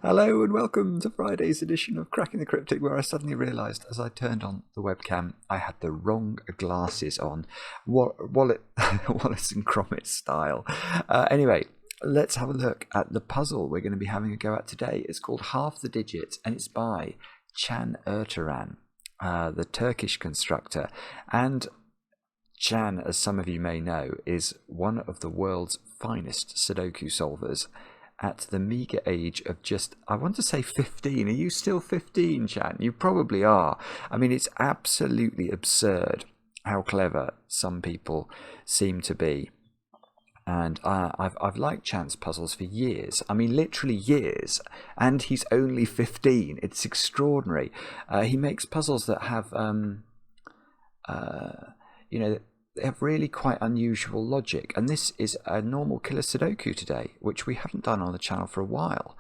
Hello and welcome to Friday's edition of Cracking the Cryptic, where I suddenly realised as I turned on the webcam I had the wrong glasses on. Wallace and Gromit style. Anyway, let's have a look at the puzzle we're going to be having a go at today. It's called Half the Digits and it's by Can Erturan, the Turkish constructor. And Can, as some of you may know, is one of the world's finest Sudoku solvers at the meagre age of just, I want to say 15. Are you still 15, Can? You probably are. I mean, it's absolutely absurd how clever some people seem to be. And I've liked Chan's puzzles for years. I mean, literally years. And he's only 15. It's extraordinary. He makes puzzles that have, they have really quite unusual logic, and this is a normal Killer Sudoku today, which we haven't done on the channel for a while.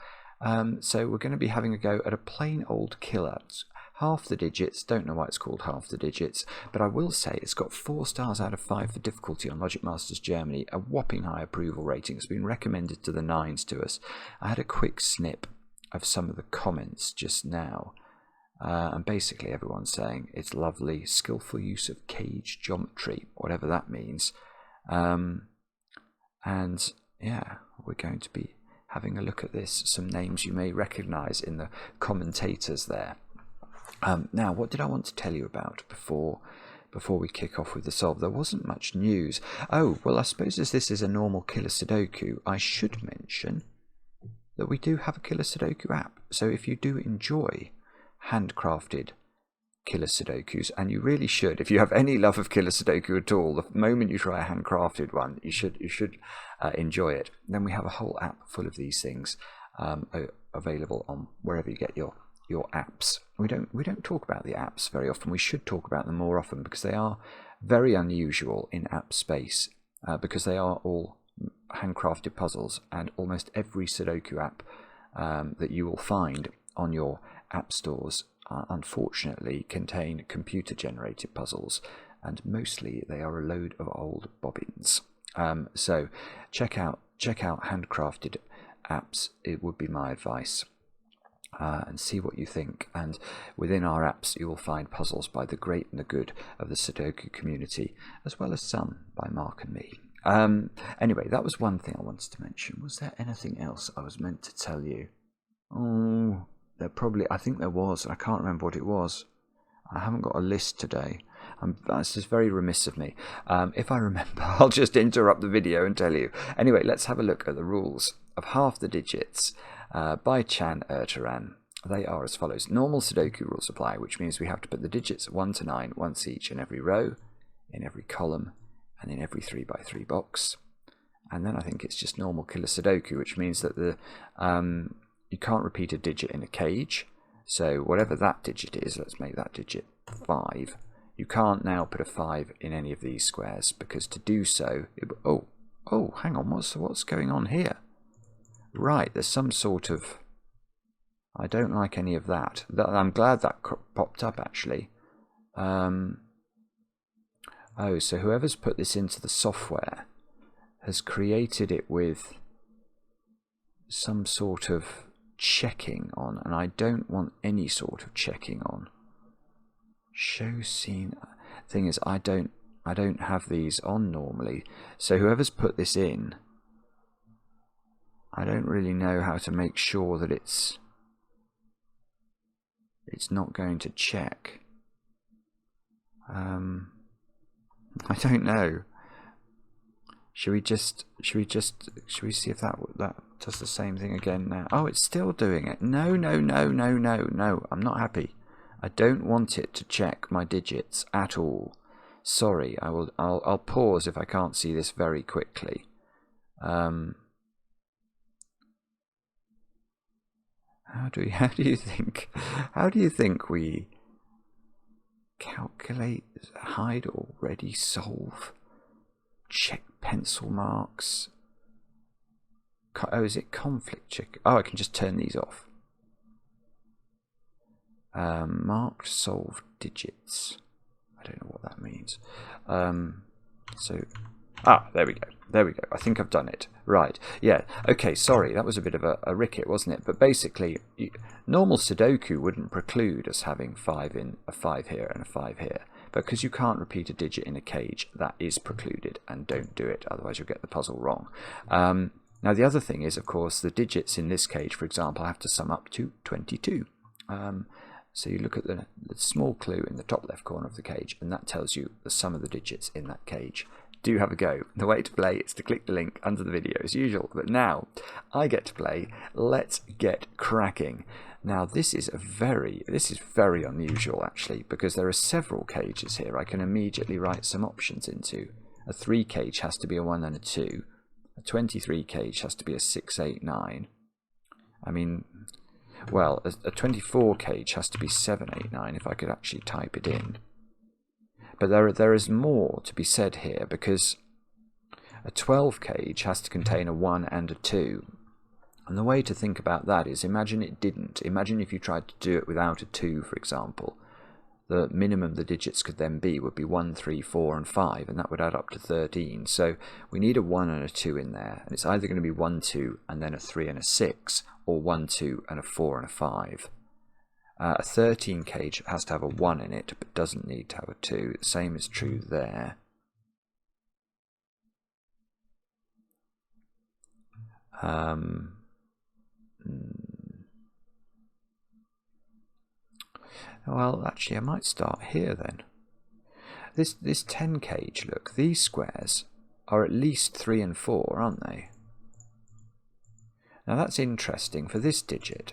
So we're going to be having a go at a plain old killer. It's half the digits, don't know why it's called half the digits, but I will say it's got 4 stars out of 5 for difficulty on Logic Masters Germany, a whopping high approval rating. It's been recommended to the 9s to us. I had a quick snip of some of the comments just now. And basically everyone's saying it's lovely, skillful use of cage geometry, whatever that means. And yeah, we're going to be having a look at this. Some names you may recognise in the commentators there. Now, what did I want to tell you about before we kick off with the solve? There wasn't much news. Oh, well, I suppose as this is a normal Killer Sudoku, I should mention that we do have a Killer Sudoku app. So if you do enjoy handcrafted Killer Sudokus, and you really should, if you have any love of Killer Sudoku at all, the moment you try a handcrafted one, you should enjoy it. Then we have a whole app full of these things available on wherever you get your apps. We don't talk about the apps very often. We should talk about them more often because they are very unusual in app space, because they are all handcrafted puzzles, and almost every Sudoku app that you will find on your app stores unfortunately contain computer generated puzzles, and mostly they are a load of old bobbins. So check out handcrafted apps, it would be my advice, and see what you think. And within our apps you will find puzzles by the great and the good of the Sudoku community, as well as some by Mark and me. Anyway, that was one thing I wanted to mention. Was there anything else I was meant to tell you? Oh, I think there was. I can't remember what it was. I haven't got a list today. That's just very remiss of me. If I remember, I'll just interrupt the video and tell you. Anyway, let's have a look at the rules of Half the Digits by Can Erturan. They are as follows. Normal Sudoku rules apply, which means we have to put the digits 1 to 9 once each in every row, in every column, and in every 3x3 box. And then I think it's just normal Killer Sudoku, which means that you can't repeat a digit in a cage. So whatever that digit is, let's make that digit 5. You can't now put a 5 in any of these squares, because to do so, oh, hang on, what's going on here? Right, there's some sort of, I don't like any of that. I'm glad that popped up actually. Oh, so whoever's put this into the software has created it with some sort of checking on, and I don't want any sort of checking on. Show scene. Thing is, I don't have these on normally, so whoever's put this in, I don't really know how to make sure that it's not going to check. I don't know. Should we see if that does the same thing again now? Oh, it's still doing it. No. I'm not happy. I don't want it to check my digits at all. Sorry. I'll pause if I can't see this very quickly. How do you think we calculate, hide already, solve, check pencil marks? Oh, is it conflict check? Oh, I can just turn these off. Marked solved digits. I don't know what that means. So Ah, there we go. There we go. I think I've done it. Right. Yeah. Okay, sorry. That was a bit of a ricket, wasn't it? But basically, normal Sudoku wouldn't preclude us having a 5 here and a 5 here. But because you can't repeat a digit in a cage, that is precluded, and don't do it. Otherwise, you'll get the puzzle wrong. Now, the other thing is, of course, the digits in this cage, for example, have to sum up to 22. So you look at the small clue in the top left corner of the cage, and that tells you the sum of the digits in that cage. Do have a go. The way to play is to click the link under the video as usual. But now I get to play. Let's get cracking. Now this is very unusual actually, because there are several cages here I can immediately write some options into. A 3 cage has to be a 1 and a 2. A 23 cage has to be a 6, 8, 9. I mean, well, a 24 cage has to be 7, 8, 9 if I could actually type it in. But there is more to be said here, because a 12 cage has to contain a 1 and a 2. And the way to think about that is, imagine it didn't. Imagine if you tried to do it without a 2, for example. The minimum the digits could then be would be 1, 3, 4 and 5, and that would add up to 13. So we need a 1 and a 2 in there, and it's either going to be 1, 2 and then a 3 and a 6, or 1, 2 and a 4 and a 5. A 13 cage has to have a 1 in it, but doesn't need to have a 2. The same is true there. Well, actually, I might start here then. This 10 cage, look, these squares are at least 3 and 4, aren't they? Now that's interesting for this digit.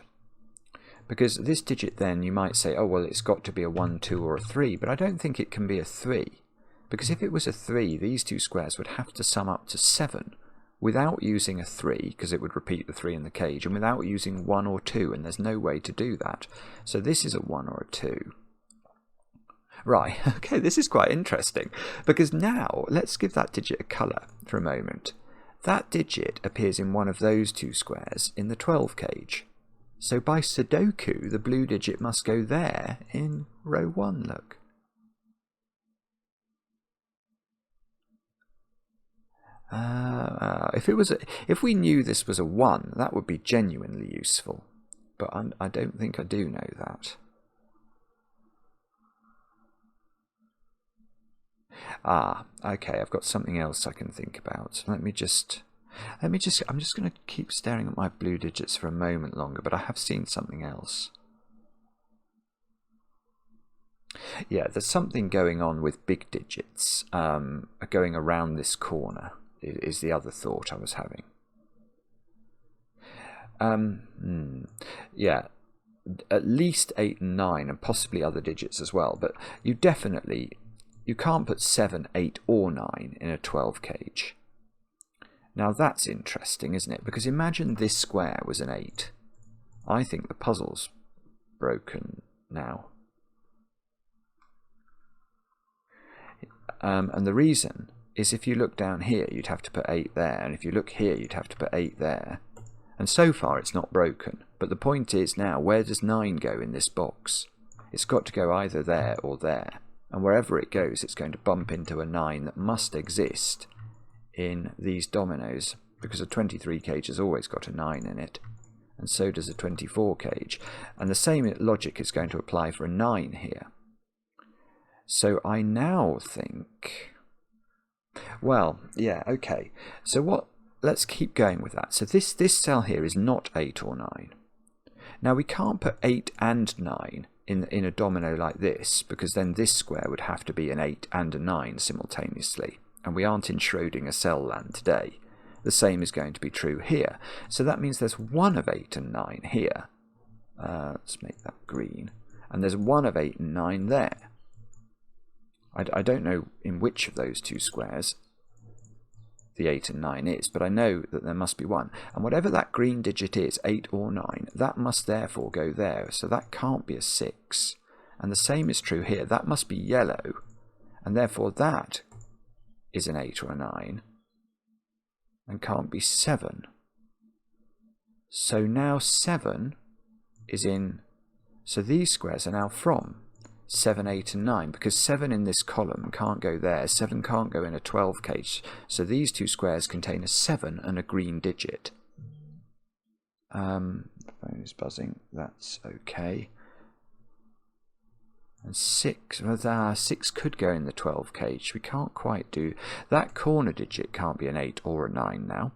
Because this digit then, you might say, oh, well, it's got to be a 1, 2 or a 3, but I don't think it can be a 3. Because if it was a 3, these two squares would have to sum up to 7 without using a 3, because it would repeat the 3 in the cage, and without using 1 or 2, and there's no way to do that. So this is a 1 or a 2. Right, okay, this is quite interesting, because now let's give that digit a colour for a moment. That digit appears in one of those two squares in the 12 cage. So by Sudoku, the blue digit must go there in row 1, look. If we knew this was a 1, that would be genuinely useful. But I don't think I do know that. Ah, okay, I've got something else I can think about. I'm just going to keep staring at my blue digits for a moment longer, but I have seen something else. Yeah, there's something going on with big digits going around this corner, is the other thought I was having. Yeah, at least 8 and 9, and possibly other digits as well, but you can't put 7, 8 or 9 in a 12 cage. Now that's interesting, isn't it? Because imagine this square was an 8. I think the puzzle's broken now. And the reason is, if you look down here, you'd have to put 8 there, and if you look here, you'd have to put 8 there. And so far it's not broken, but the point is now, where does 9 go in this box? It's got to go either there or there, and wherever it goes, it's going to bump into a 9 that must exist in these dominoes, because a 23 cage has always got a 9 in it, and so does a 24 cage, and the same logic is going to apply for a 9 here. So I now think, well, yeah, okay, so let's keep going with that. So this cell here is not 8 or 9. Now we can't put 8 and 9 in a domino like this, because then this square would have to be an 8 and a 9 simultaneously. And we aren't in Schrödinger cell land today. The same is going to be true here. So that means there's 1 of 8 and 9 here. Let's make that green. And there's 1 of 8 and 9 there. I don't know in which of those two squares the 8 and 9 is, but I know that there must be 1. And whatever that green digit is, 8 or 9, that must therefore go there. So that can't be a 6. And the same is true here. That must be yellow. And therefore that is an 8 or a 9 and can't be 7. So now 7 is in, so these squares are now from 7, 8 and 9, because 7 in this column can't go there, 7 can't go in a 12 cage, so these two squares contain a 7 and a green digit. Phone is buzzing, that's okay. And 6, well, 6 could go in the 12 cage, we can't quite do, that corner digit can't be an 8 or a 9 now,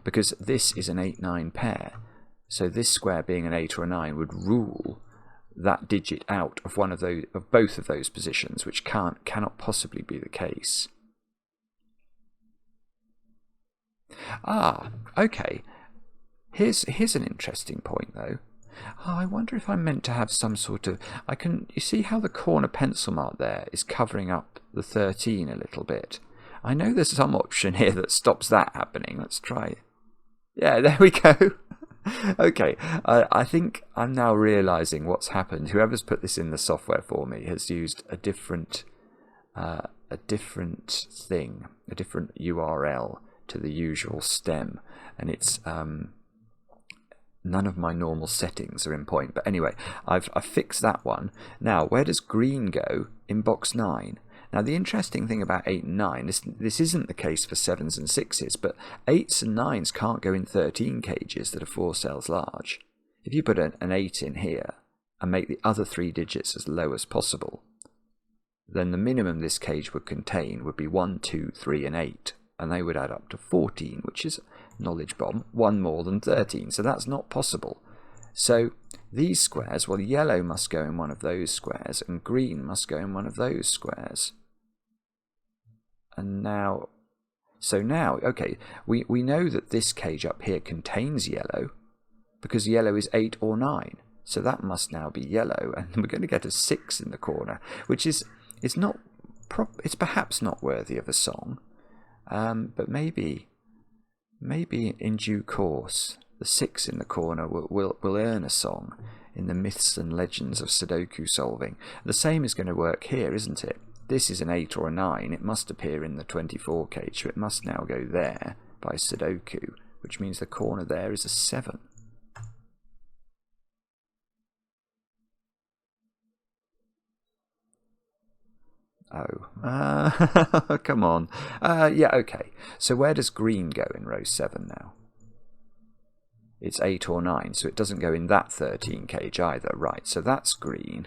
because this is an 8-9 pair, so this square being an 8 or a 9 would rule that digit out of one of those, of both of those positions, which cannot possibly be the case. Okay. Here's an interesting point though. I wonder if I'm meant to have some sort of, you see how the corner pencil mark there is covering up the 13 a little bit. I know there's some option here that stops that happening. Let's try it. Yeah, there we go. Okay, I think I'm now realizing what's happened. Whoever's put this in the software for me has used a different thing, a different URL to the usual stem, and it's none of my normal settings are in point. But anyway, I've fixed that one. Now, where does green go in box 9? Now, the interesting thing about 8 and 9, this isn't the case for 7s and 6s, but 8s and 9s can't go in 13 cages that are 4 cells large. If you put an 8 in here and make the other 3 digits as low as possible, then the minimum this cage would contain would be 1, 2, 3 and 8, and they would add up to 14, which is, knowledge bomb, 1 more than 13, so that's not possible. So these squares, well, yellow must go in one of those squares, and green must go in one of those squares. And now, okay, we know that this cage up here contains yellow, because yellow is 8 or 9. So that must now be yellow, and we're going to get a 6 in the corner, which is it's perhaps not worthy of a song, but maybe in due course the 6 in the corner will earn a song in the myths and legends of Sudoku solving. The same is going to work here, isn't it? This is an 8 or a 9, it must appear in the 24 cage, so it must now go there by Sudoku, which means the corner there is a 7. Oh, come on. Yeah, okay. So where does green go in row 7 now? It's 8 or 9, so it doesn't go in that 13 cage either. Right, so that's green.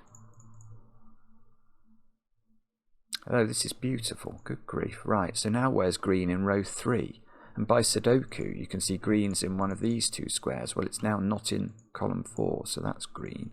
Oh, this is beautiful. Good grief. Right, so now where's green in row 3? And by Sudoku, you can see green's in one of these two squares. Well, it's now not in column 4, so that's green.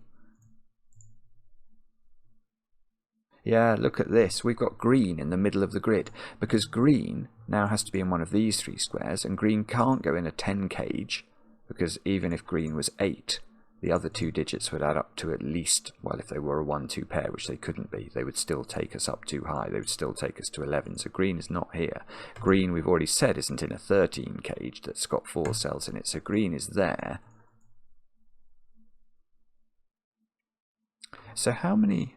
Yeah, look at this. We've got green in the middle of the grid, because green now has to be in one of these 3 squares, and green can't go in a 10 cage, because even if green was 8, the other 2 digits would add up to at least, well, if they were a 1-2 pair, which they couldn't be, they would still take us up too high. They would still take us to 11. So green is not here. Green, we've already said, isn't in a 13 cage that's got 4 cells in it. So green is there. So how many...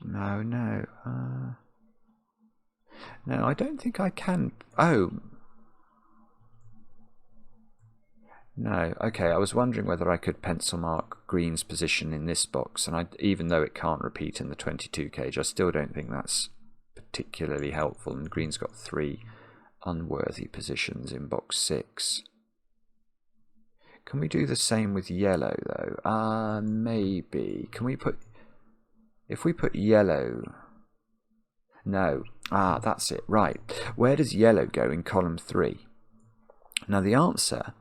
No, I don't think I can. Oh. No, okay, I was wondering whether I could pencil mark green's position in this box, and even though it can't repeat in the 22 cage, I still don't think that's particularly helpful, and green's got 3 unworthy positions in box 6. Can we do the same with yellow, though? Maybe. Can we put... If we put yellow... No. That's it. Right. Where does yellow go in column 3? Now, the answer...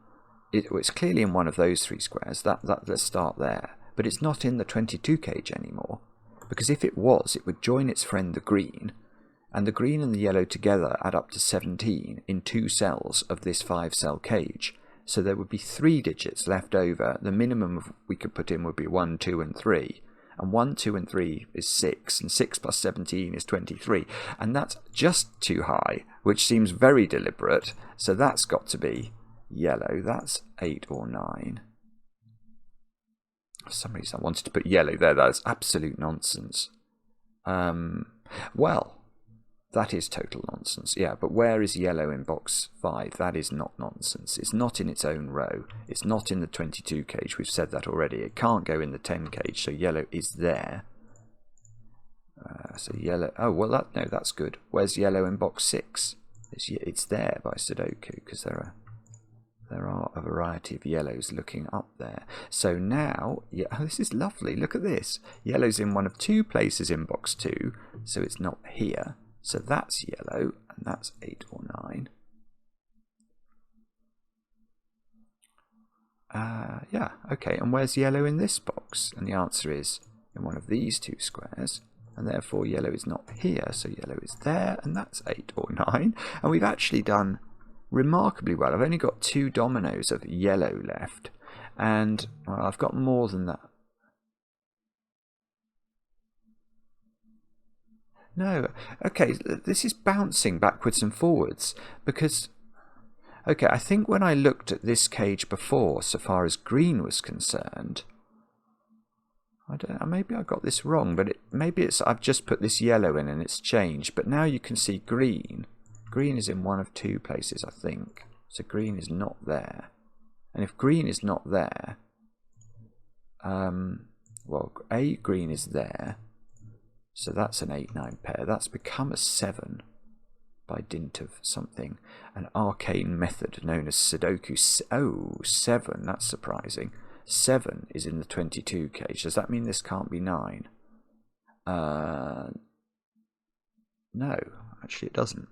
It's clearly in one of those 3 squares. Let's start there. But it's not in the 22 cage anymore. Because if it was, it would join its friend the green, and the green and the yellow together add up to 17 in 2 cells of this 5-cell cage. So there would be 3 digits left over. The minimum we could put in would be 1, 2, and 3. And 1, 2, and 3 is 6, and 6 plus 17 is 23. And that's just too high, which seems very deliberate. So that's got to be yellow. That's 8 or 9. For some reason I wanted to put yellow there. That's absolute nonsense. Well, That is total nonsense. Yeah, but where is yellow in box 5? That is not nonsense. It's not in its own row. It's not in the 22 cage. We've said that already. It can't go in the 10 cage, so yellow is there. So yellow... Oh, well, no, that's good. Where's yellow in box 6? It's there by Sudoku, because there are a variety of yellows looking up there. So now, yeah, oh, this is lovely. Look at this. Yellow's in one of 2 places in box 2, so it's not here. So that's yellow, and that's 8 or 9. Yeah, okay. And where's yellow in this box? And the answer is in one of these 2 squares. And therefore yellow is not here, so yellow is there, and that's 8 or 9. And we've actually done remarkably well. I've only got 2 dominoes of yellow left, and well, I've got more than that. No, okay, this is bouncing backwards and forwards, because, okay, I think when I looked at this cage before, so far as green was concerned, I don't know, maybe I got this wrong, but maybe I've just put this yellow in and it's changed. But now you can see green. Green is in one of 2 places, I think. So green is not there. And if green is not there, well, green is there. So that's an 8-9 pair. That's become a 7 by dint of something. An arcane method known as Sudoku. Oh, 7, that's surprising. 7 is in the 22 cage. Does that mean this can't be 9? No, actually it doesn't.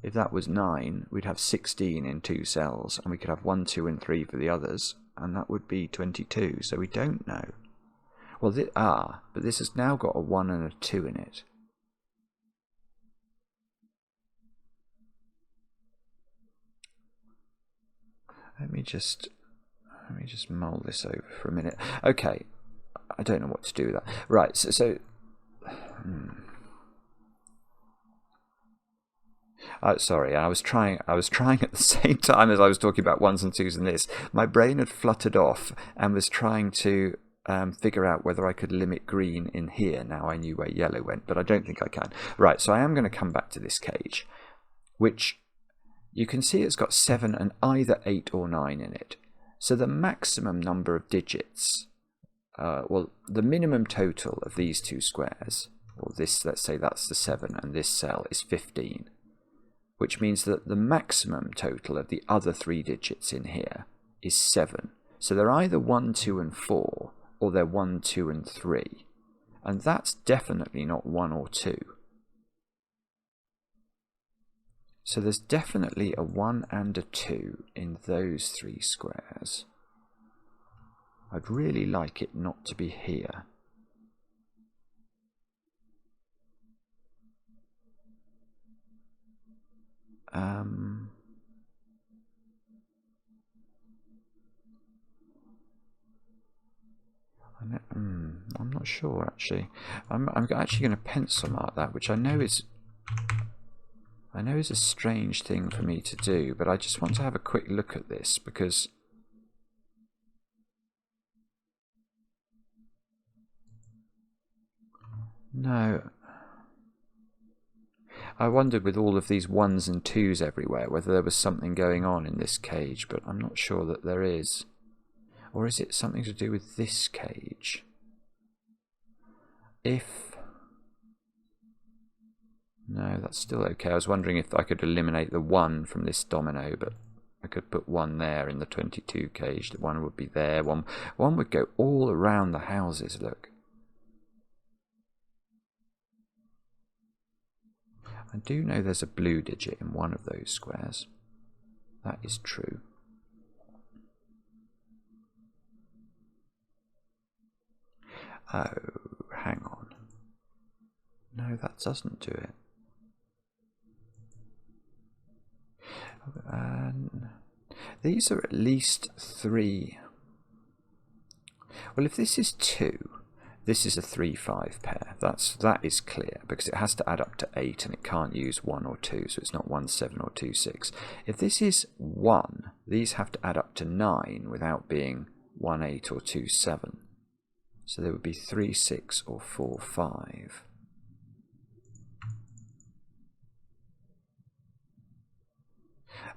If that was 9, we'd have 16 in 2 cells, and we could have 1, 2, and 3 for the others, and that would be 22, so we don't know. Well, but this has now got a 1 and a 2 in it. Let me just mull this over for a minute. Okay, I don't know what to do with that. Right, so sorry, I was trying at the same time as I was talking about 1s and 2s and this. My brain had fluttered off and was trying to figure out whether I could limit green in here. Now I knew where yellow went, but I don't think I can. Right, so I am going to come back to this cage, which you can see it's got 7 and either 8 or 9 in it. So the maximum number of digits, well, the minimum total of these 2 squares, or this, let's say that's the 7, and this cell is 15, which means that the maximum total of the other 3 digits in here is 7. So they're either 1, 2, and 4, or they're 1, 2, and 3. And that's definitely not 1 or 2. So there's definitely a 1 and a 2 in those 3 squares. I'd really like it not to be here. I'm not sure actually. I'm actually going to pencil mark that, which I know is a strange thing for me to do, but I just want to have a quick look at this because no, I wondered with all of these 1s and 2s everywhere whether there was something going on in this cage, but I'm not sure that there is. Or is it something to do with this cage? No, that's still okay. I was wondering if I could eliminate the 1 from this domino, but I could put 1 there in the 22 cage. The 1 would be there. One would go all around the houses, look. I do know there's a blue digit in one of those squares. That is true. Oh, hang on. No, that doesn't do it. These are at least 3. Well, if this is 2, this is a 3-5 pair. That is clear because it has to add up to 8 and it can't use 1 or 2, so it's not 1-7 or 2-6. If this is 1, these have to add up to 9 without being 1-8 or 2-7. So there would be 3-6 or 4-5.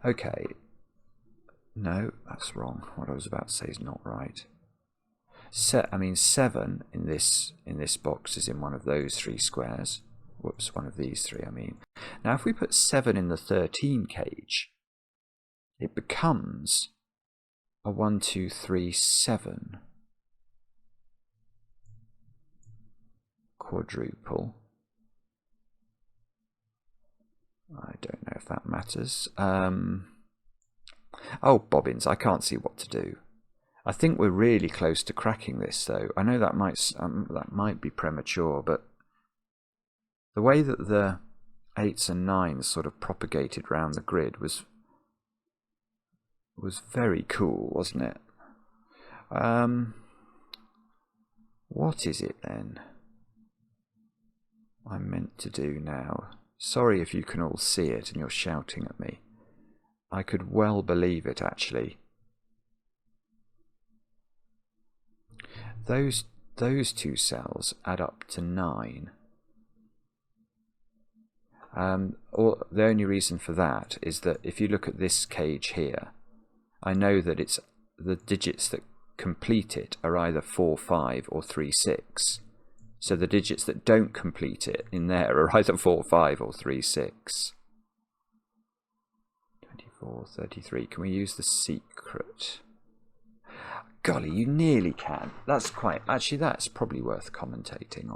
Okay. No, that's wrong. What I was about to say is not right. I mean 7 in this box is in one of those 3 squares. Whoops, one of these 3 I mean. Now if we put 7 in the 13 cage, it becomes a 1, 2, 3, 7 quadruple. I don't know if that matters. Oh, bobbins, I can't see what to do. I think we're really close to cracking this, though. I know that might be premature, but the way that the 8s and 9s sort of propagated round the grid was very cool, wasn't it? What is it then I'm meant to do now? Sorry if you can all see it and you're shouting at me. I could well believe it, actually. Those 2 cells add up to 9. Or the only reason for that is that if you look at this cage here, I know that it's the digits that complete it are either 4, 5 or 3, 6. So the digits that don't complete it in there are either 4, 5 or 3, 6. 24, 33. Can we use the secret? Golly, you nearly can. That's probably worth commentating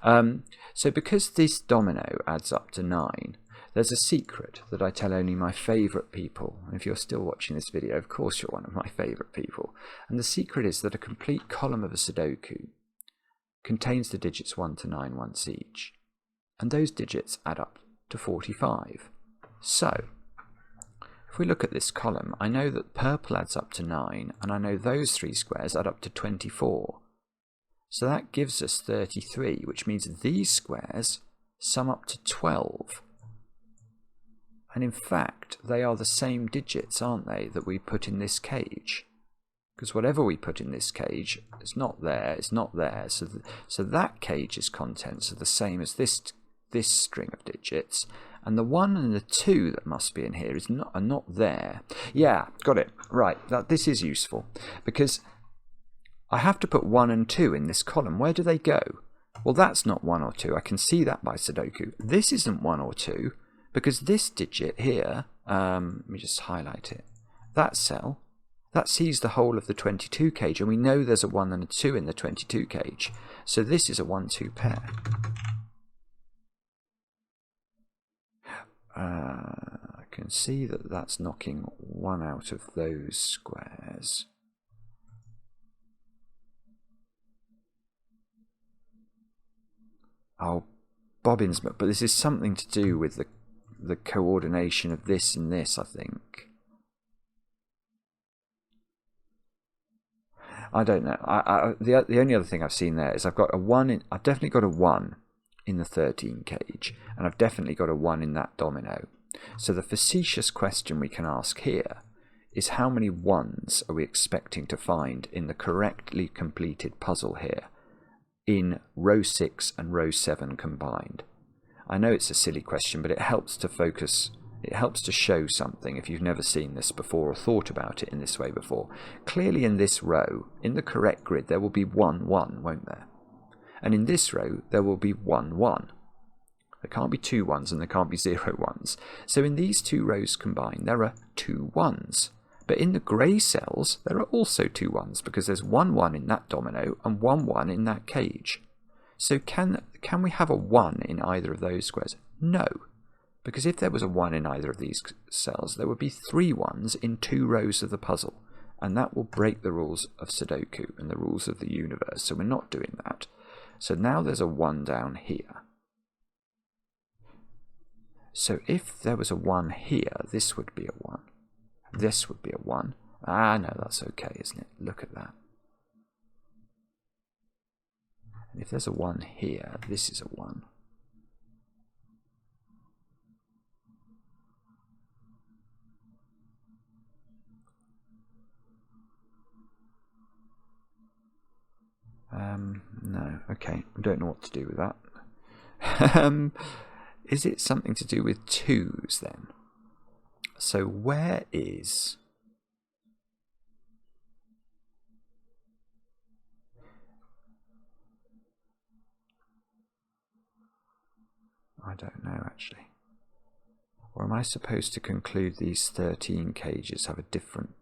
on. So because this domino adds up to 9, there's a secret that I tell only my favourite people. And if you're still watching this video, of course you're one of my favourite people. And the secret is that a complete column of a Sudoku contains the digits 1 to 9 once each. And those digits add up to 45. So if we look at this column, I know that purple adds up to 9, and I know those 3 squares add up to 24. So that gives us 33, which means these squares sum up to 12. And in fact, they are the same digits, aren't they, that we put in this cage? Because whatever we put in this cage, it's not there, it's not there. So that cage's contents are the same as this string of digits. And the 1 and the 2 that must be in here are not there. Yeah, got it. Right, this is useful. Because I have to put 1 and 2 in this column. Where do they go? Well, that's not 1 or 2. I can see that by Sudoku. This isn't 1 or 2, because this digit here, let me just highlight it. That cell, that sees the whole of the 22 cage, and we know there's a 1 and a 2 in the 22 cage. So this is a 1-2 pair. I can see that that's knocking 1 out of those squares. Oh, bobbins, but this is something to do with the coordination of this and this, I think. I don't know. The only other thing I've seen there is I've got a 1 I've definitely got a 1 in the 13 cage, and I've definitely got a 1 in that domino. So the facetious question we can ask here is how many 1s are we expecting to find in the correctly completed puzzle here in row 6 and row 7 combined? I know it's a silly question, but it helps to focus, it helps to show something if you've never seen this before or thought about it in this way before. Clearly in this row, in the correct grid, there will be 1, 1, won't there? And in this row, there will be 1, 1. There can't be 2 1s and there can't be 0 1s. So in these 2 rows combined, there are 2 1s. But in the grey cells, there are also 2 1s because there's 1 1 in that domino and 1 1 in that cage. So can we have a 1 in either of those squares? No. Because if there was a 1 in either of these cells, there would be 3 1s in 2 rows of the puzzle. And that will break the rules of Sudoku and the rules of the universe. So we're not doing that. So now there's a 1 down here. So if there was a 1 here, this would be a 1. This would be a 1. Ah, no, that's okay, isn't it? Look at that. And if there's a 1 here, this is a 1. No, okay, I don't know what to do with that. Is it something to do with 2s then? So where is... I don't know, actually. Or am I supposed to conclude these 13 cages have a different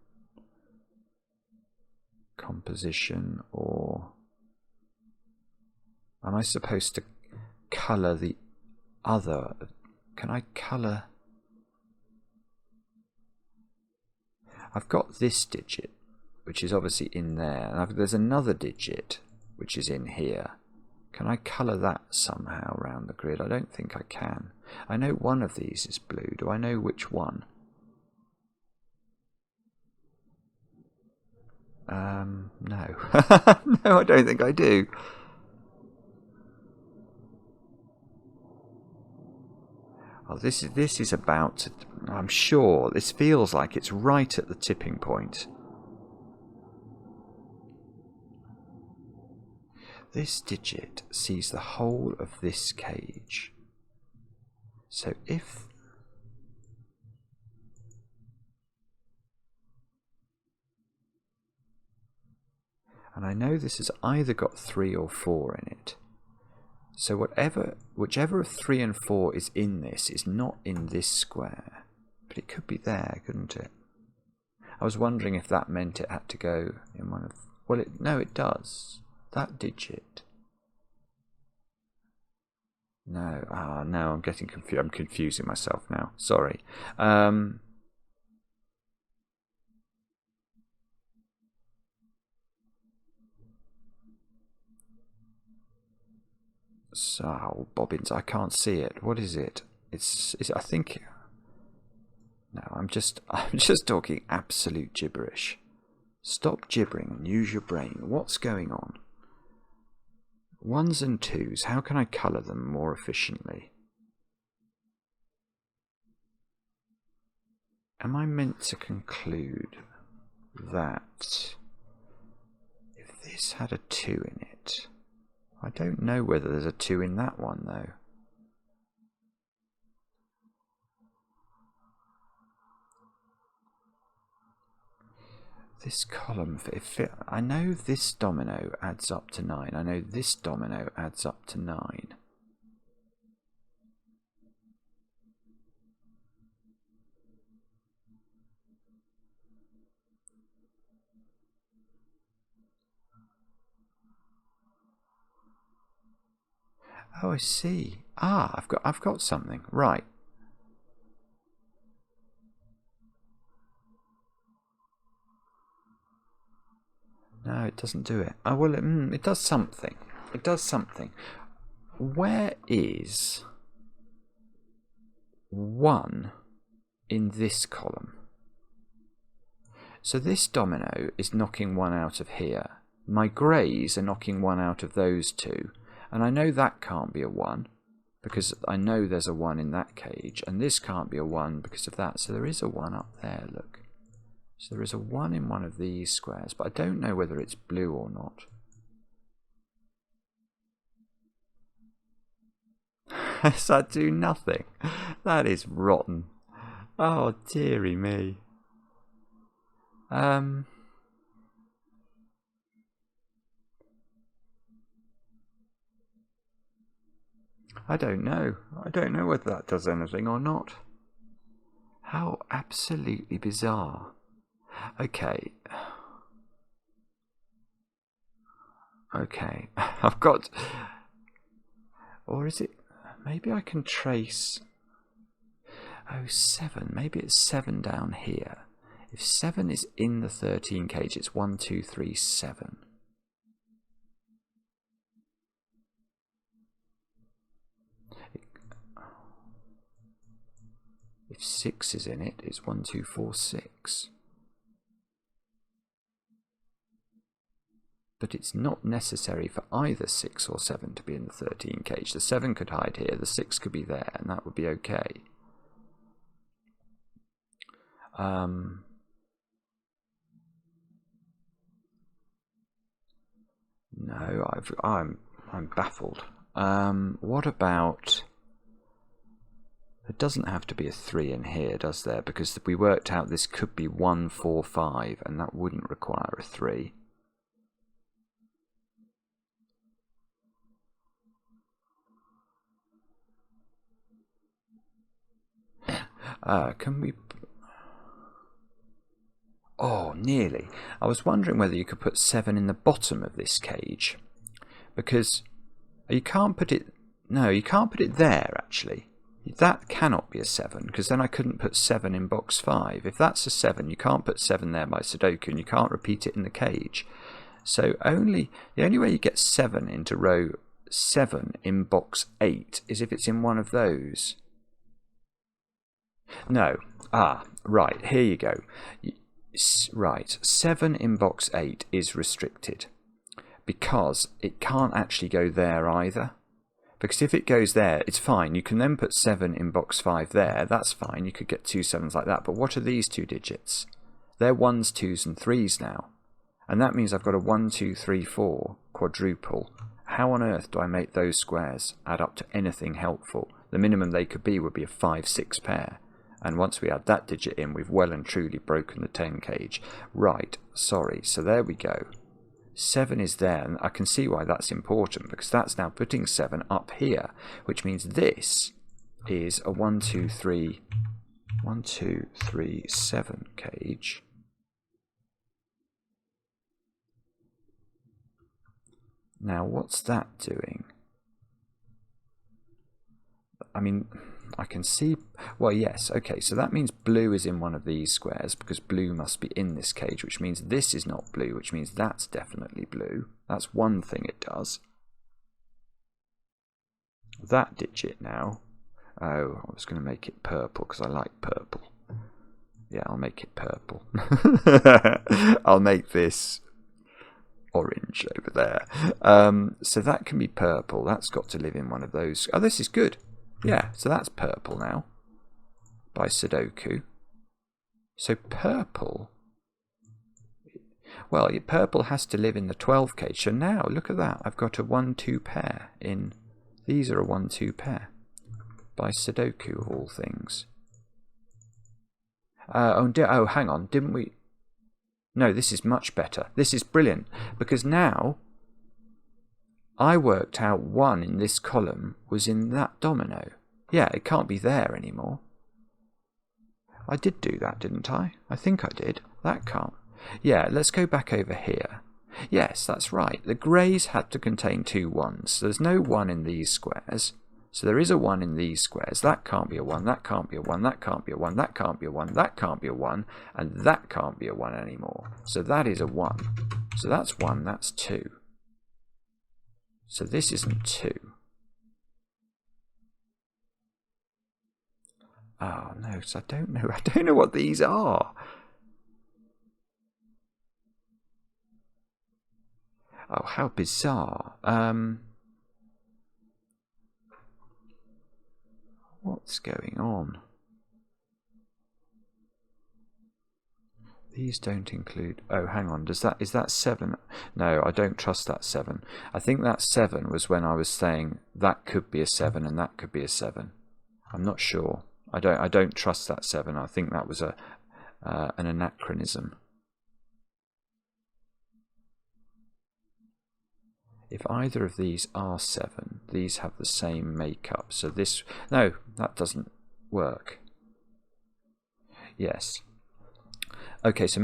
composition, or am I supposed to colour the other? Can I colour? I've got this digit, which is obviously in there, and there's another digit which is in here. Can I colour that somehow around the grid? I don't think I can. I know one of these is blue. Do I know which one? No. No, I don't think I do. Oh, this is about to, I'm sure, this feels like it's right at the tipping point. This digit sees the whole of this cage. So if... And I know this has either got 3 or 4 in it. So whichever of 3 and 4 is in this is not in this square. But it could be there, couldn't it? I was wondering if that meant it had to go in one of... Well, no, it does. That digit. No, no, I'm getting confused. I'm confusing myself now. Sorry. So, bobbins, I can't see it. What is it? It's I think... No, I'm just talking absolute gibberish. Stop gibbering and use your brain. What's going on? 1s and 2s, how can I colour them more efficiently? Am I meant to conclude that if this had a 2 in it... I don't know whether there's a 2 in that one, though. This column, I know this domino adds up to 9. I know this domino adds up to 9. Oh, I see. Ah, I've got something. Right. No, it doesn't do it. Oh, well, it does something. It does something. Where is 1 in this column? So this domino is knocking 1 out of here. My greys are knocking 1 out of those 2. And I know that can't be a 1, because I know there's a 1 in that cage. And this can't be a 1 because of that. So there is a 1 up there, look. So there is a 1 in one of these squares, but I don't know whether it's blue or not. Does that do nothing? That is rotten. Oh, dearie me. I don't know. I don't know whether that does anything or not. How absolutely bizarre. Okay. Okay. I've got... Or is it... Maybe I can trace... Oh, 7. Maybe it's 7 down here. If 7 is in the 13 cage, it's 1, 2, 3, 7. If 6 is in it, it's 1, 2, 4, 6. But it's not necessary for either 6 or 7 to be in the 13 cage. The 7 could hide here, the 6 could be there, and that would be okay. No, I'm baffled. What about... There doesn't have to be a 3 in here, does there? Because we worked out this could be 1, 4, 5, and that wouldn't require a 3. Can we... Oh, nearly. I was wondering whether you could put 7 in the bottom of this cage. Because you can't put it... No, you can't put it there, actually. That cannot be a 7, because then I couldn't put 7 in box 5. If that's a 7, you can't put 7 there by Sudoku, and you can't repeat it in the cage. So the only way you get 7 into row 7 in box 8 is if it's in one of those. No. Right, here you go. Right, 7 in box 8 is restricted, because it can't actually go there either. Because if it goes there, it's fine. You can then put 7 in box 5 there. That's fine. You could get 2 7s like that. But what are these 2 digits? They're 1s, 2s, and 3s now. And that means I've got a 1, 2, 3, 4 quadruple. How on earth do I make those squares add up to anything helpful? The minimum they could be would be a 5, 6 pair. And once we add that digit in, we've well and truly broken the 10 cage. Right, sorry. So there we go. 7 is there, and I can see why that's important, because that's now putting 7 up here, which means this is a 1, 2, 3, 1, 2, 3, 7 cage. Now, what's that doing? I mean, I can see... Well, yes, okay, so that means blue is in one of these squares, because blue must be in this cage, which means this is not blue, which means that's definitely blue. That's one thing it does. That digit now... Oh, I was going to make it purple, because I like purple. Yeah, I'll make it purple. I'll make this orange over there. So that can be purple. That's got to live in one of those. Oh, this is good. Yeah, so that's purple now by Sudoku. So purple, well, purple has to live in the 12 cage. So now, look at that. I've got a 1, 2 pair in. These are a 1, 2 pair by Sudoku, of all things. Oh, hang on. Didn't we? No, this is much better. This is brilliant, because now I worked out 1 in this column was in that domino. Yeah, it can't be there anymore. I did do that, didn't I? I think I did. That can't. Yeah, let's go back over here. Yes, that's right. The greys had to contain 2 1s. So there's no 1 in these squares. So there is a 1 in these squares. That can't be a 1. That can't be a 1. That can't be a 1. That can't be a 1. That can't be a 1. And that can't be a 1 anymore. So that is a 1. So that's 1. That's 2. So this isn't 2. Oh no, so I don't know. I don't know what these are. Oh, how bizarre. What's going on? These don't include... Oh, hang on. Is that 7? No, I don't trust that 7. I think that 7 was when I was saying that could be a 7 and that could be a 7. I'm not sure. I don't trust that 7. I think that was an anachronism. If either of these are 7, these have the same makeup. So this... No, that doesn't work. Yes. Okay, so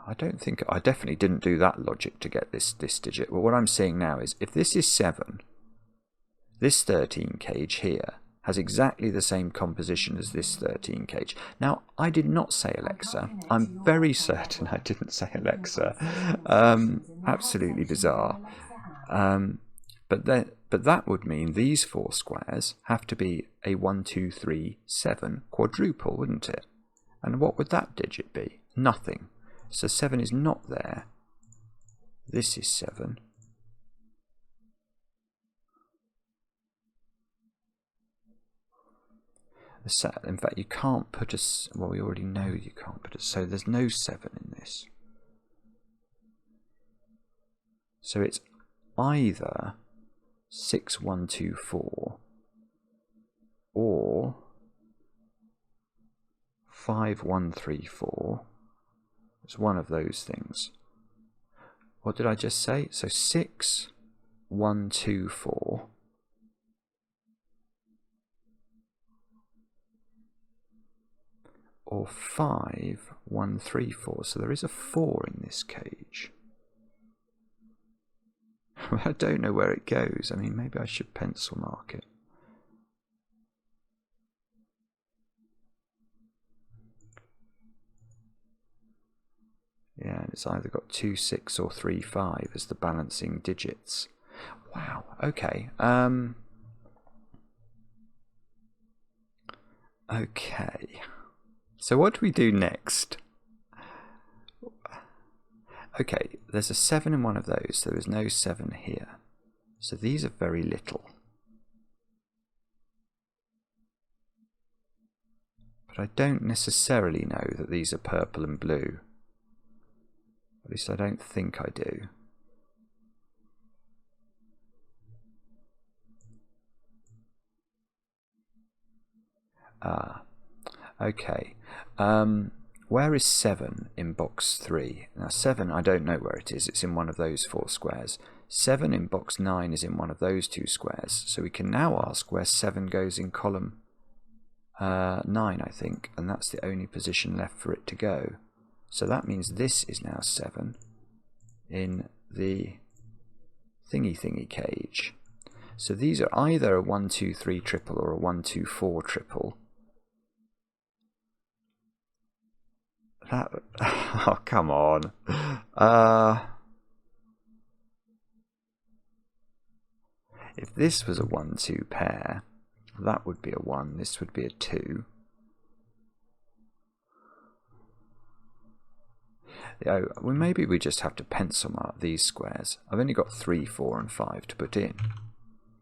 I definitely didn't do that logic to get this digit. But what I'm seeing now is, if this is 7, this 13 cage here has exactly the same composition as this 13 cage. Now, I did not say Alexa. I'm very certain I didn't say Alexa. Absolutely bizarre. But that would mean these 4 squares have to be a 1, 2, 3, 7 quadruple, wouldn't it? And what would that digit be? Nothing. So 7 is not there. This is 7. In fact, you can't put a... Well, we already know you can't put a... So there's no 7 in this. So it's either 6, 1, 2, 4 or 5, 1, 3, 4. It's one of those things. What did I just say? So 6, 1, 2, 4. Or 5, 1, 3, 4. So there is a 4 in this cage. I don't know where it goes. I mean, maybe I should pencil mark it. Yeah, and it's either got 2, 6 or 3, 5 as the balancing digits. Wow, okay. Okay. So what do we do next? Okay, there's a 7 in one of those. There is no 7 here. So these are very little. But I don't necessarily know that these are purple and blue. At least I don't think I do. Ah, okay. Where is 7 in box 3? Now 7, I don't know where it is. It's in one of those 4 squares. 7 in box 9 is in one of those 2 squares. So we can now ask where 7 goes in column 9, I think. And that's the only position left for it to go. So that means this is now 7 in the thingy cage. So these are either a 1, 2, 3 triple or a 1, 2, 4 triple. That, oh, come on. If this was a 1, 2 pair, that would be a 1, this would be a 2. Oh, well, maybe we just have to pencil mark these squares. I've only got 3, 4 and 5 to put in.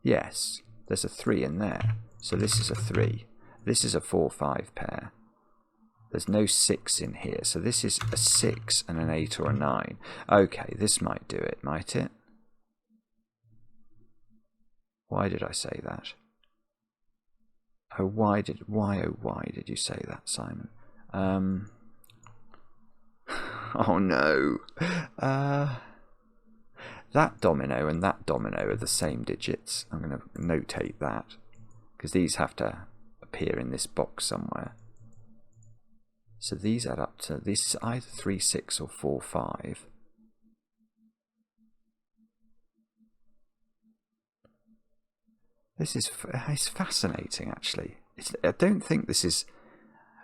Yes, there's a 3 in there. So this is a 3. This is a 4, 5 pair. There's no 6 in here. So this is a 6 and an 8 or a 9. Okay, this might do it, might it? Why did I say that? Oh, why did you say that, Simon? Oh no. That domino and that domino are the same digits. I'm going to notate that because these have to appear in this box somewhere. So these add up to, this is either 3, 6 or 4, 5. This is it's fascinating, actually. I don't think this is...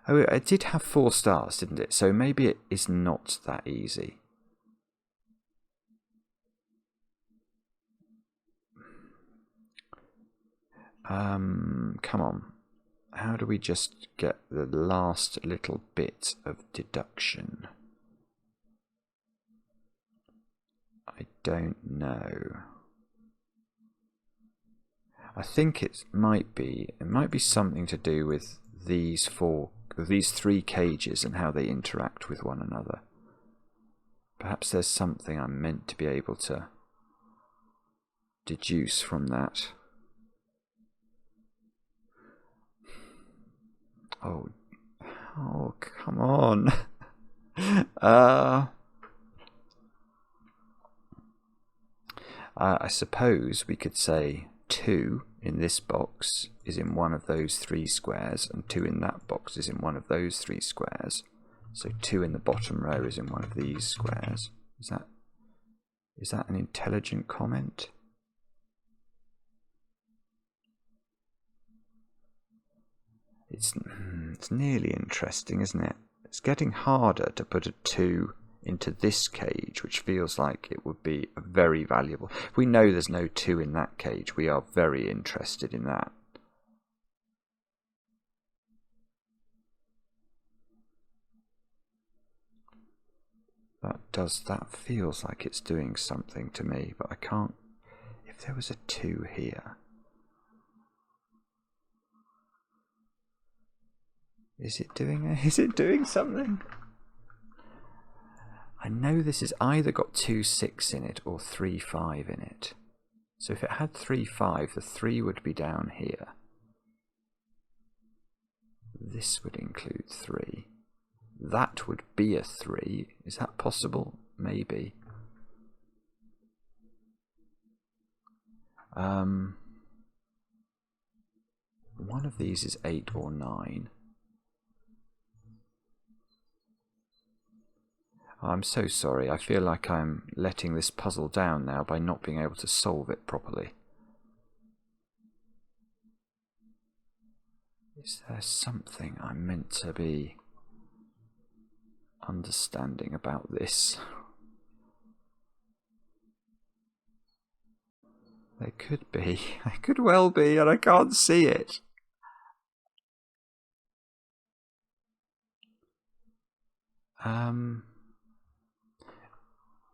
Oh, it did have 4 stars, didn't it? So maybe it is not that easy. Come on. How do we just get the last little bit of deduction? I don't know. I think it might be something to do with these 3 cages and how they interact with one another. Perhaps there's something I'm meant to be able to deduce from that. Oh, come on. I suppose we could say 2 in this box is in one of those 3 squares, and 2 in that box is in one of those 3 squares. So 2 in the bottom row is in one of these squares. Is that an intelligent comment? It's nearly interesting, isn't it? It's getting harder to put a 2 into this cage, which feels like it would be very valuable. If we know there's no 2 in that cage, we are very interested in that. That feels like it's doing something to me, but I can't. If there was a 2 here, is it doing something? I know this has either got 2, 6 in it or 3, 5 in it. So if it had 3, 5, the 3 would be down here. This would include 3. that would be a 3. Is that possible? Maybe. One of these is 8 or 9. I'm so sorry. I feel like I'm letting this puzzle down now by not being able to solve it properly. Is there something I'm meant to be understanding about this? There could be. There could well be, and I can't see it.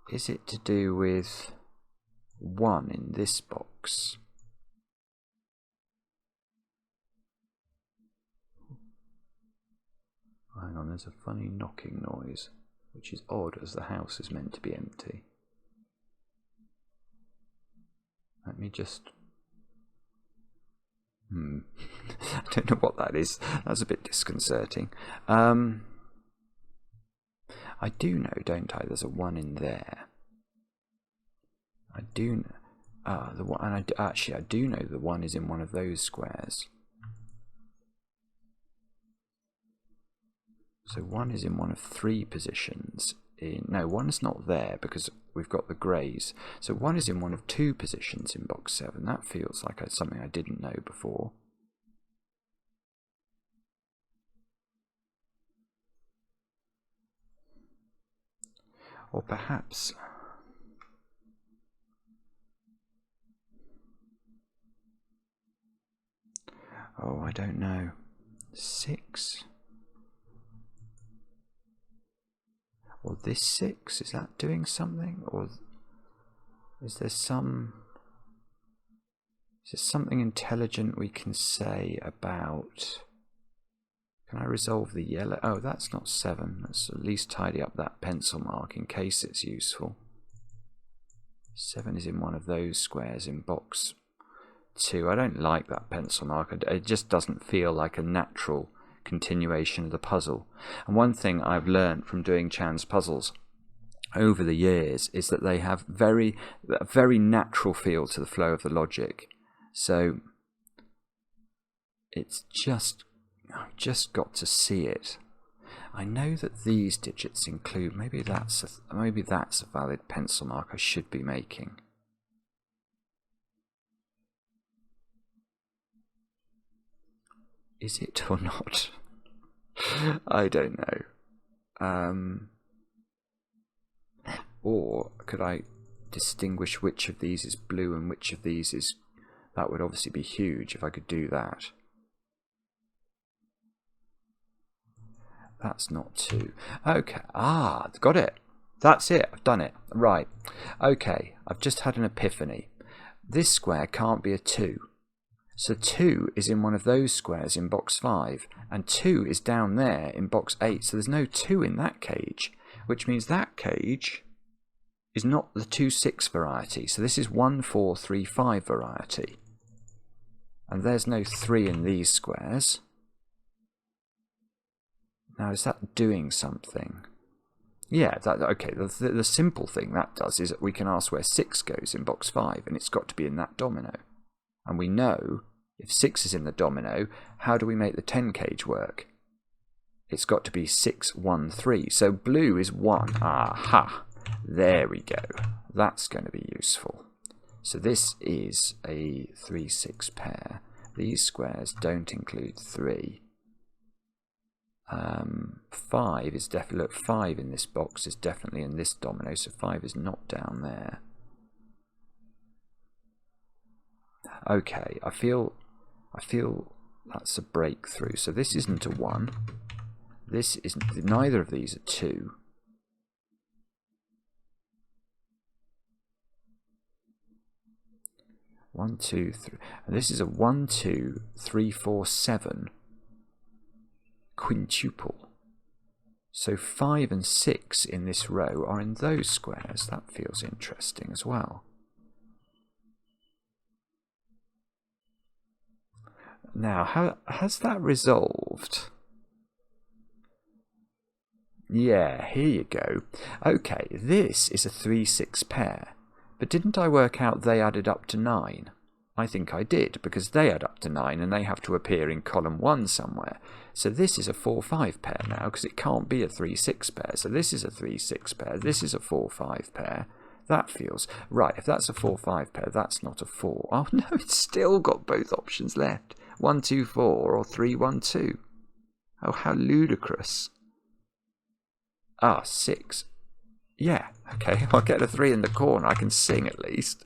Is it to do with 1 in this box? Hang on, there's a funny knocking noise, which is odd as the house is meant to be empty. Let me just... I don't know what that is. That's a bit disconcerting. I do know, don't I? There's a 1 in there. I do know. The one, and actually, I do know the 1 is in one of those squares. So 1 is in one of 3 positions. No, 1's not there because we've got the greys. So 1 is in one of 2 positions in box 7. That feels like something I didn't know before. Or perhaps... oh, I don't know. 6? Or this 6, is that doing something? Or is there something intelligent we can say about... Can I resolve the yellow? Oh, that's not 7. Let's at least tidy up that pencil mark in case it's useful. 7 is in one of those squares in box 2. I don't like that pencil mark. It just doesn't feel like a natural continuation of the puzzle. And one thing I've learned from doing Chan's puzzles over the years is that they have a very natural feel to the flow of the logic. So it's just... I've just got to see it. I know that these digits include... Maybe that's a valid pencil mark I should be making. Is it or not? I don't know. Or could I distinguish which of these is blue and which of these is... That would obviously be huge if I could do that. That's not 2. Okay. Ah, got it. That's it. I've done it. Right. Okay. I've just had an epiphany. This square can't be a 2. So 2 is in one of those squares in box 5. And 2 is down there in box 8. So there's no 2 in that cage. Which means that cage is not the 2, 6 variety. So this is 1, 4, 3, 5 variety. And there's no 3 in these squares. Now, is that doing something? Yeah, okay, the simple thing that does is that we can ask where 6 goes in box 5, and it's got to be in that domino. And we know, if 6 is in the domino, how do we make the 10 cage work? It's got to be 6, 1, 3. So blue is 1. Aha! There we go. That's going to be useful. So this is a 3, 6 pair. These squares don't include 3. 5 is definitely... Look, 5 in this box is definitely in this domino, so 5 is not down there. Okay, I feel that's a breakthrough. So this isn't a 1. This isn't... Neither of these are 2. One, 2, 3. And this is a 1, 2, 3, 4, 7 quintuple. So 5 and 6 in this row are in those squares. That feels interesting as well. Now, how has that resolved? Yeah, here you go. Okay, this is a 3-6 pair. But didn't I work out they added up to 9? I think I did, because they add up to 9 and they have to appear in column 1 somewhere. So this is a 4-5 pair now, because it can't be a 3-6 pair. So this is a 3-6 pair, this is a 4-5 pair. That feels... Right, if that's a 4-5 pair, that's not a 4. Oh no, it's still got both options left. 1-2-4 or 3-1-2. Oh, how ludicrous. Ah, 6. Yeah, okay, I'll get a 3 in the corner. I can sing at least.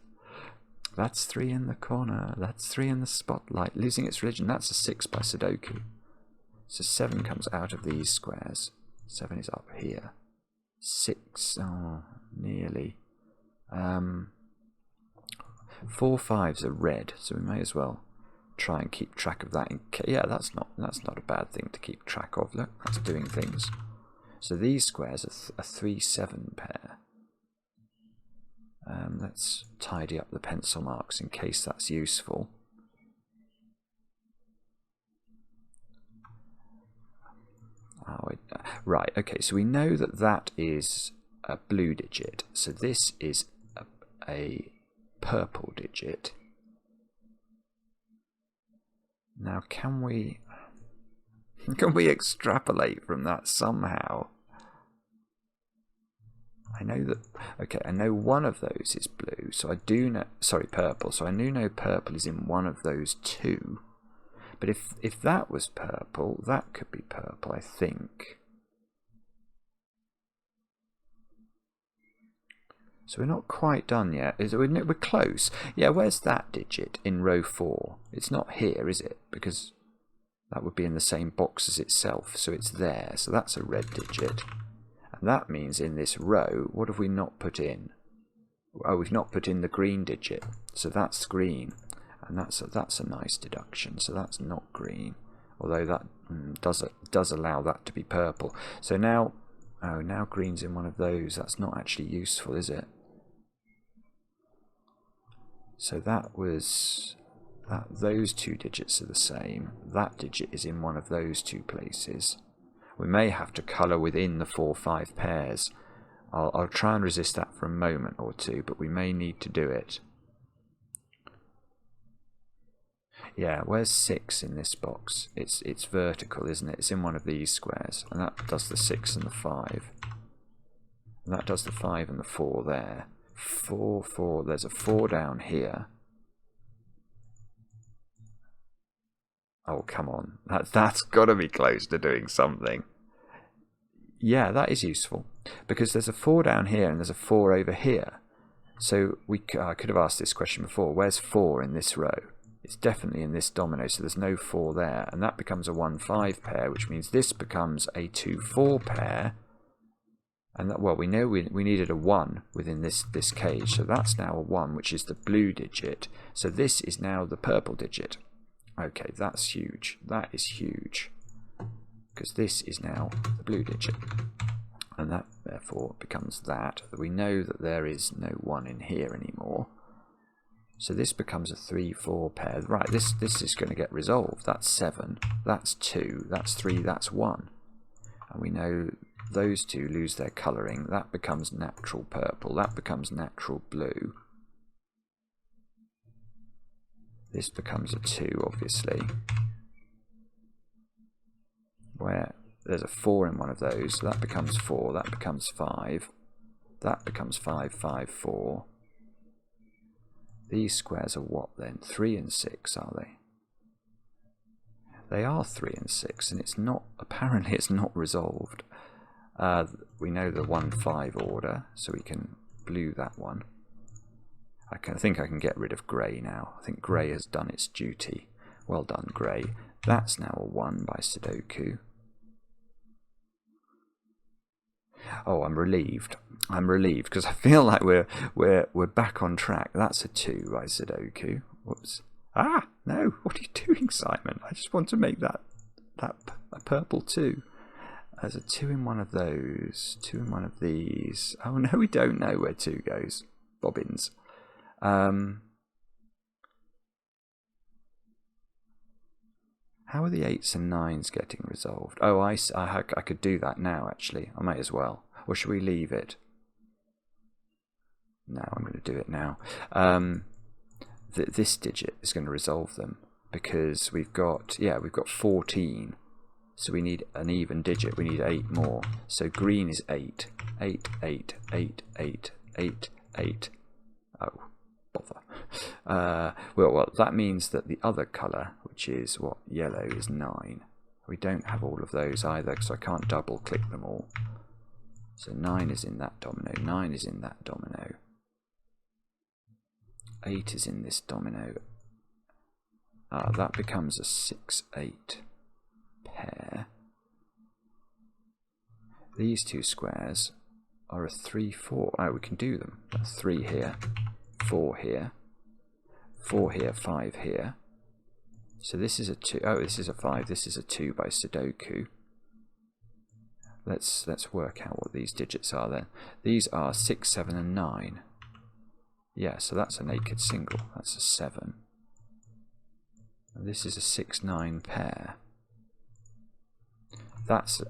That's 3 in the corner. That's 3 in the spotlight. Losing its religion. That's a 6 by Sudoku. So 7 comes out of these squares. 7 is up here. 6. Oh, nearly. 4 5s are red, so we may as well try and keep track of that. Yeah, that's not a bad thing to keep track of. Look, that's doing things. So these squares are a 3-7 pair. Let's tidy up the pencil marks in case that's useful. Right, okay, so we know that that is a blue digit. So this is a purple digit. Now, can we extrapolate from that somehow? I know that, okay, I know one of those is blue, so I do know, sorry, purple, so I do know purple is in one of those two. But if that was purple, that could be purple, I think. So we're not quite done yet. We're close. Yeah, where's that digit in row 4? It's not here, is it? Because that would be in the same box as itself, so it's there. So that's a red digit. And that means in this row, what have we not put in? Oh, we've not put in the green digit. So that's green. And that's a nice deduction. So that's not green. Although that does allow that to be purple. So now, oh, now green's in one of those. That's not actually useful, is it? So that was... those two digits are the same. That digit is in one of those two places. We may have to colour within the 4-5 pairs. I'll try and resist that for a moment or two, but we may need to do it. Yeah, where's 6 in this box? It's vertical, isn't it? It's in one of these squares, and that does the 6 and the 5. And that does the 5 and the 4 there. 4, 4, there's a 4 down here. Oh, come on. That's got to be close to doing something. Yeah, that is useful. Because there's a 4 down here and there's a 4 over here. So I could have asked this question before. Where's 4 in this row? It's definitely in this domino, so there's no 4 there. And that becomes a 1-5 pair, which means this becomes a 2-4 pair. And that, well, we know we needed a 1 within this cage. So that's now a 1, which is the blue digit. So this is now the purple digit. Okay, that's huge. That is huge. Because this is now the blue digit. And that, therefore, becomes that. We know that there is no 1 in here anymore. So this becomes a 3-4 pair. Right, this is going to get resolved. That's 7. That's 2. That's 3. That's 1. And we know those two lose their colouring. That becomes natural purple. That becomes natural blue. This becomes a 2, obviously. Where there's a 4 in one of those, so that becomes 4, that becomes 5. That becomes 5, 5, 4. These squares are what then? 3 and 6, are they? They are 3 and 6, and it's not, apparently it's not resolved. We know the 1-5 order, so we can blue that one. I think I can get rid of grey now. I think grey has done its duty. Well done, grey. That's now a 1 by Sudoku. Oh, I'm relieved. I'm relieved because I feel like we're back on track. That's a 2 by Sudoku. Whoops. Ah, no. What are you doing, Simon? I just want to make that a purple 2. There's a 2 in one of those. 2 in one of these. Oh no, we don't know where 2 goes. Bobbins. How are the 8s and 9s getting resolved? Oh, I could do that now, actually. I might as well. Or should we leave it? No, I'm going to do it now. This digit is going to resolve them because we've got 14. So we need an even digit. We need 8 more. So green is 8. 8, 8, 8, 8, 8, 8. Oh, bother. Well, that means that the other colour, which is what, yellow, is 9. We don't have all of those either, so I can't double click them all. So 9 is in that domino, 9 is in that domino. 8 is in this domino. That becomes a 6, 8 pair. These two squares are a 3, 4. Oh, we can do them. That's 3 here, 4 here, 4 here, 5 here. So this is a 2. Oh, this is a 5. This is a 2 by Sudoku. Let's work out what these digits are then. These are 6, 7, and 9. Yeah, so that's a naked single. That's a 7. And this is a 6, 9 pair. That's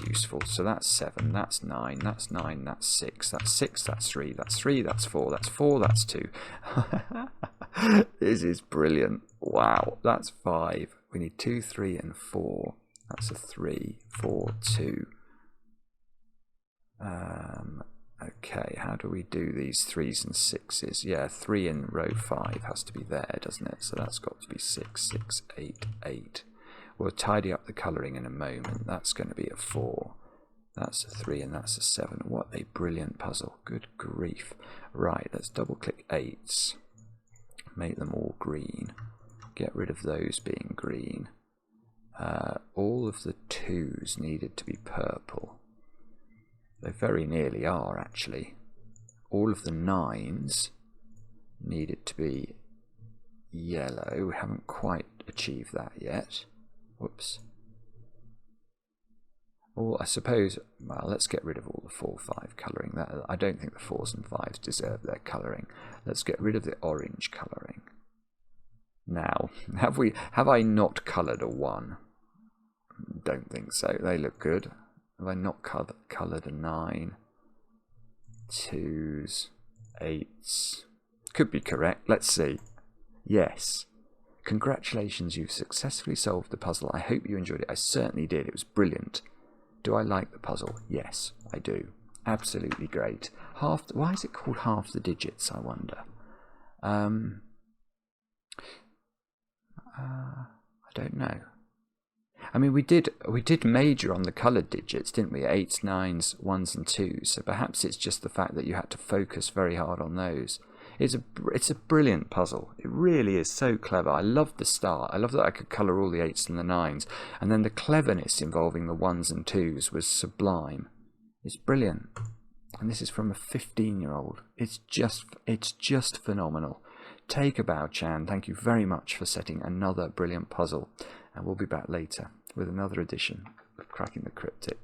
useful. So that's 7, that's 9, that's 9, that's 6, that's 6, that's 3, that's 3, that's 4, that's 4, that's 2. This is brilliant. Wow, that's 5. We need 2, 3, and 4. That's a 3, 4, 2. Okay, how do we do these 3s and 6s? Yeah, 3 in row 5 has to be there, doesn't it? So that's got to be 6, 6, 8, 8. We'll tidy up the colouring in a moment. That's going to be a 4. That's a 3 and that's a 7. What a brilliant puzzle. Good grief. Right, let's double click 8s. Make them all green. Get rid of those being green. All of the 2s needed to be purple. They very nearly are, actually. All of the 9s needed to be yellow. We haven't quite achieved that yet. Whoops. Or I suppose, well, let's get rid of all the 4, 5 colouring. I don't think the 4s and 5s deserve their colouring. Let's get rid of the orange colouring. Now, have I not coloured a 1? Don't think so. They look good. Have I not coloured a 9? 2s, 8s. Could be correct. Let's see. Yes. Congratulations, you've successfully solved the puzzle. I hope you enjoyed it. I certainly did. It was brilliant. Do I like the puzzle? Yes, I do. Absolutely great. Why is it called half the digits, I wonder? I don't know. I mean, we did major on the coloured digits, didn't we? 8s, 9s, 1s and 2s. So perhaps it's just the fact that you had to focus very hard on those. It's a brilliant puzzle. It really is so clever. I love the start. I love that I could colour all the 8s and the 9s. And then the cleverness involving the 1s and 2s was sublime. It's brilliant. And this is from a 15-year-old. It's just phenomenal. Take a bow, Chan. Thank you very much for setting another brilliant puzzle. And we'll be back later with another edition of Cracking the Cryptic.